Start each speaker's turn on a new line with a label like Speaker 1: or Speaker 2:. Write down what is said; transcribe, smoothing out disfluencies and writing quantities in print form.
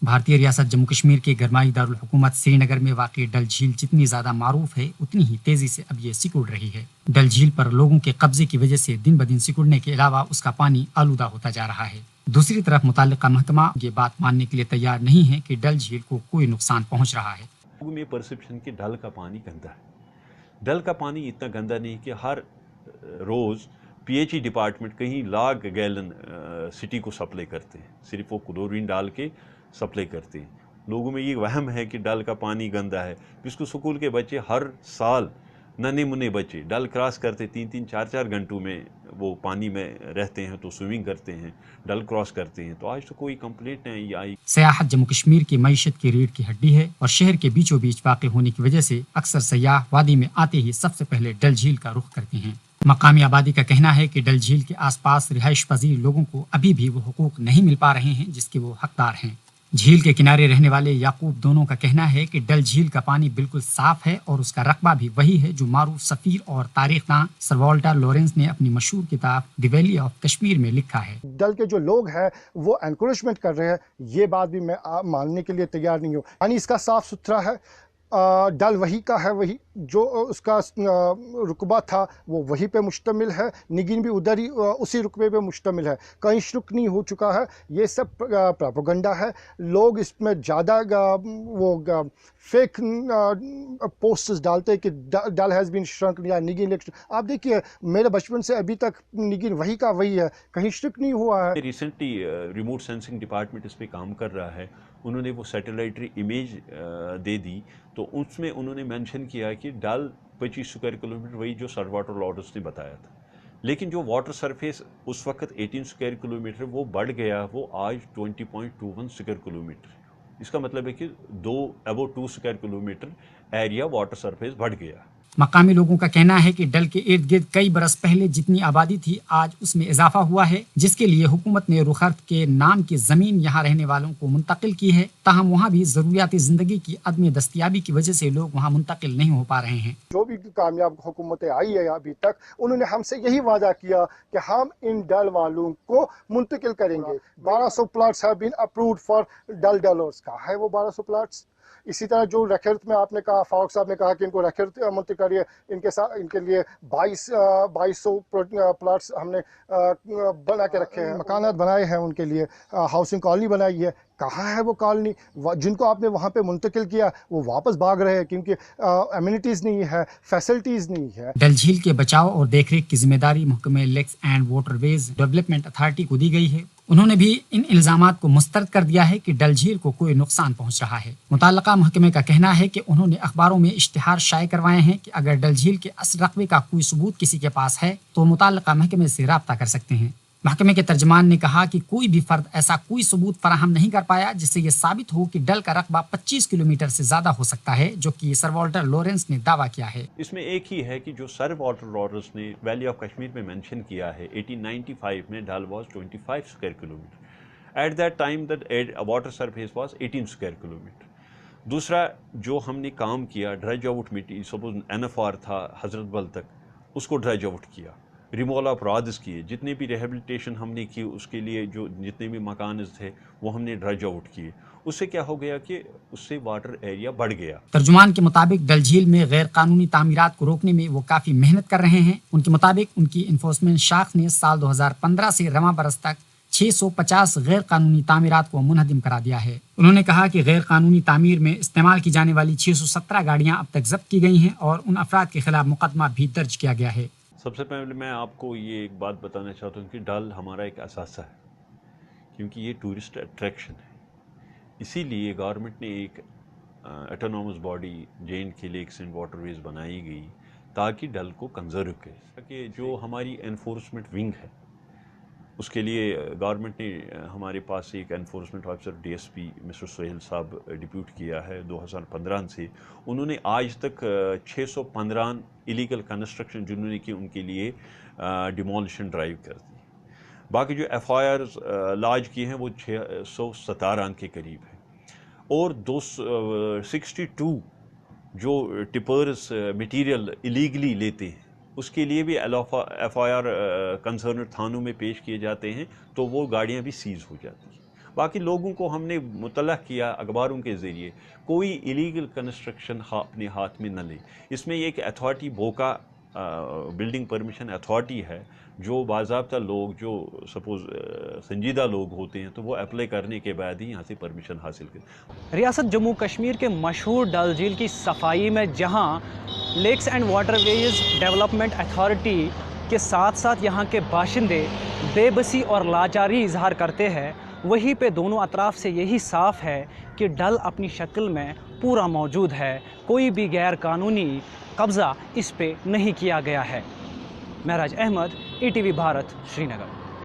Speaker 1: بھارتی ریاست جموں کشمیر کے گرمائی دارالحکومت سری نگر میں واقع ڈل جھیل جتنی زیادہ معروف ہے اتنی ہی تیزی سے اب یہ سکڑ رہی ہے۔ ڈل جھیل پر لوگوں کے قبضے کی وجہ سے دن بدن سکڑنے کے علاوہ اس کا پانی آلودہ ہوتا جا رہا ہے۔ دوسری طرف متعلقہ محکمہ یہ بات ماننے کے لیے تیار نہیں ہے کہ ڈل جھیل کو کوئی نقصان پہنچ رہا ہے۔
Speaker 2: لوگوں میں پرسپشن کہ ڈل کا پانی گندا ہے۔ ڈل کا پانی اتنا گندا نہیں کہ ہر روز پی ایچ ای ڈپارٹمنٹ کہیں لاکھ گیلن سٹی کو سپلائی کرتے ہیں، صرف وہ کلورین ڈال کے سپلائی کرتے ہیں۔ لوگوں میں یہ وہم ہے کہ ڈل کا پانی گندا ہے، جس کو اسکول کے بچے ہر سال ننے منے بچے ڈل کراس کرتے 3-4 گھنٹوں میں وہ پانی میں رہتے ہیں تو سوئمنگ کرتے ہیں، ڈل کراس کرتے ہیں، تو آج تو کوئی کمپلینٹ نہیں آئی۔
Speaker 1: سیاحت جموں کشمیر کی معیشت کی ریڑھ کی ہڈی ہے اور شہر کے بیچوں بیچ واقع ہونے کی وجہ سے اکثر سیاح وادی میں آتے ہی سب سے پہلے ڈل جھیل کا رخ کرتے ہیں۔ مقامی آبادی کا کہنا ہے کہ ڈل جھیل کے آس پاس رہائش پذیر لوگوں کو ابھی بھی وہ حقوق نہیں مل پا رہے ہیں جس کے وہ حقدار ہیں۔ جھیل کے کنارے رہنے والے یعقوب دونوں کا کہنا ہے کہ ڈل جھیل کا پانی بالکل صاف ہے اور اس کا رقبہ بھی وہی ہے جو معروف سفیر اور تاریخ داں سر والٹر لورنس نے اپنی مشہور کتاب دی ویلی آف کشمیر میں لکھا ہے۔
Speaker 3: ڈل کے جو لوگ ہیں وہ انکریجمنٹ کر رہے ہیں، یہ بات بھی میں ماننے کے لیے تیار نہیں ہوں۔ پانی اس کا صاف ستھرا ہے، ڈل وہی کا ہے، وہی جو اس کا رقبہ تھا وہ وہی پہ مشتمل ہے، نگین بھی ادھر ہی اسی رقبے پہ مشتمل ہے، کہیں شرک نہیں ہو چکا ہے۔ یہ سب پروپیگنڈا ہے۔ لوگ اس میں زیادہ وہ فیک پوسٹس ڈالتے ہیں کہ ڈل ہیز بین شرنک یا نگین لیک۔ آپ دیکھیے میرے بچپن سے ابھی تک نگین وہی کا وہی ہے، کہیں شرک نہیں ہوا ہے۔
Speaker 2: ریسنٹلی ریموٹ سینسنگ ڈپارٹمنٹ اس پہ کام کر رہا ہے، انہوں نے وہ سیٹلائٹری امیج دے دی، تو اس میں انہوں نے مینشن کیا کہ ڈل 25 اسکوائر کلومیٹر وہی جو سر واٹر لاڈرس نے بتایا تھا، لیکن جو واٹر سرفیس اس وقت 18 اسکوائر کلومیٹر وہ بڑھ گیا، وہ آج 20.21 اسکوائر کلومیٹر۔ اس کا مطلب ہے کہ ابو 2 square kilometre area water surface بڑھ گیا۔
Speaker 1: مقامی لوگوں کا کہنا ہے کہ ڈل کے ارد گرد کئی برس پہلے جتنی آبادی تھی آج اس میں اضافہ ہوا ہے، جس کے لیے حکومت نے رخرت کے نام کی زمین یہاں رہنے والوں کو منتقل کی ہے، تاہم وہاں بھی ضروریات زندگی کی عدم دستیابی کی وجہ سے لوگ وہاں منتقل نہیں ہو پا رہے ہیں۔
Speaker 3: جو بھی کامیاب حکومتیں آئی ہے ابھی تک، انہوں نے ہم سے یہی وعدہ کیا کہ ہم ان ڈل والوں کو منتقل کریں گے۔ 1200 plots have been approved for Dal dwellers کا ہے وہ 1200 پلاٹس۔ اسی طرح جو ریکرت میں آپ نے کہا، فاروق صاحب نے کہا کہ ان کو ریکرت منتقل کریے، ان کے ساتھ ان کے لیے 2200 پلاٹس ہم نے بنا کے رکھے ہیں، مکانات بنائے ہیں ان کے لیے، ہاؤسنگ کالونی بنائی ہے۔ کہاں ہے وہ کالونی؟ جن کو آپ نے وہاں پہ منتقل کیا وہ واپس بھاگ رہے ہیں کیونکہ ایمینٹیز نہیں ہے، فیسلٹیز نہیں ہے۔
Speaker 1: ڈل جھیل کے بچاؤ اور دیکھ ریکھ کی ذمہ داری محکمہ lakes and waterways development authority کو دی گئی ہے۔ انہوں نے بھی ان الزامات کو مسترد کر دیا ہے کہ ڈل جھیل کو کوئی نقصان پہنچ رہا ہے۔ متعلقہ محکمے کا کہنا ہے کہ انہوں نے اخباروں میں اشتہار شائع کروائے ہیں کہ اگر ڈل جھیل کے اصل رقبے کا کوئی ثبوت کسی کے پاس ہے تو متعلقہ محکمے سے رابطہ کر سکتے ہیں۔ محکمے کے ترجمان نے کہا کہ کوئی بھی فرد ایسا کوئی ثبوت فراہم نہیں کر پایا جس سے یہ ثابت ہو کہ ڈل کا رقبہ 25 کلومیٹر سے زیادہ ہو سکتا ہے، جو کہ سر والٹر لورنس نے دعویٰ کیا ہے۔
Speaker 2: اس میں ایک ہی ہے کہ جو سر واٹر لارڈرس نے ویلی آف کشمیر میں مینشن کیا ہے 1895 میں Dal was 25 square kilometre. At that time water surface was 18 square kilometre. دوسرا جو ہم نے کام کیا، ڈریج آؤٹ مٹی، سپوز NFR تھا حضرت بل تک، اس کو ڈریج آؤٹ کیا، ریمول آف رادس کیے، جتنے بھی ریہیبلیٹیشن ہم نے کی اس کے لیے جو جتنے بھی مکانز تھے وہ ہم نے ڈریج آؤٹ کیے۔ اس سے کیا ہو گیا کہ اس سے واٹر ایریا بڑھ گیا۔
Speaker 1: ترجمان کے مطابق ڈل جھیل میں غیر قانونی تعمیرات کو روکنے میں وہ کافی محنت کر رہے ہیں۔ ان کے مطابق ان کی انفورسمنٹ شاخ نے سال 2015 سے رواں برس تک 650 غیر قانونی تعمیرات کو منہدم کرا دیا ہے۔ انہوں نے کہا کہ غیر قانونی تعمیر میں استعمال کی جانے والی 617 گاڑیاں اب تک ضبط کی گئی ہیں اور ان افراد کے خلاف مقدمہ بھی درج کیا گیا ہے۔
Speaker 2: سب سے پہلے میں آپ کو یہ ایک بات بتانا چاہتا ہوں کہ ڈل ہمارا ایک اثاثہ ہے، کیونکہ یہ ٹورسٹ اٹریکشن ہے۔ اسی لیے گورنمنٹ نے ایک autonomous body JNK lakes and waterways بنائی گئی تاکہ ڈل کو کنزرو کرے۔ کہ جو ہماری انفورسمنٹ ونگ ہے اس کے لیے گورنمنٹ نے ہمارے پاس ایک enforcement officer DSP mister Sohail صاحب ڈپیوٹ کیا ہے 2015 سے۔ انہوں نے آج تک 615 ایلیگل کنسٹرکشن جنہوں نے کی ان کے لیے ڈیمولشن ڈرائیو کر دی۔ باقی جو FIRs لاج کی ہیں وہ 617 کے قریب ہیں، اور 62 جو ٹپرز مٹیریل ایلیگلی لیتے ہیں اس کے لیے بھی FIR کنسرن تھانوں میں پیش کیے جاتے ہیں، تو وہ گاڑیاں بھی سیز ہو جاتی ہیں۔ باقی لوگوں کو ہم نے مطلع کیا اخباروں کے ذریعے، کوئی ایلیگل کنسٹرکشن اپنے ہاتھ میں نہ لیں۔ اس میں ایک اتھارٹی بوکا بلڈنگ پرمیشن اتھارٹی ہے، جو باضابطہ لوگ جو سپوز سنجیدہ لوگ ہوتے ہیں تو وہ اپلائی کرنے کے بعد ہی یہاں سے پرمیشن حاصل کریں۔
Speaker 4: ریاست جموں کشمیر کے مشہور ڈل جھیل کی صفائی میں جہاں lakes and waterways development authority کے ساتھ ساتھ یہاں کے باشندے بے بسی اور لاچاری اظہار کرتے ہیں، وہیں پہ دونوں اطراف سے یہی صاف ہے کہ ڈل اپنی شکل میں پورا موجود ہے، کوئی بھی غیر قانونی قبضہ اس پہ نہیں کیا گیا ہے۔ معراج احمد، ETV بھارت، شری نگر۔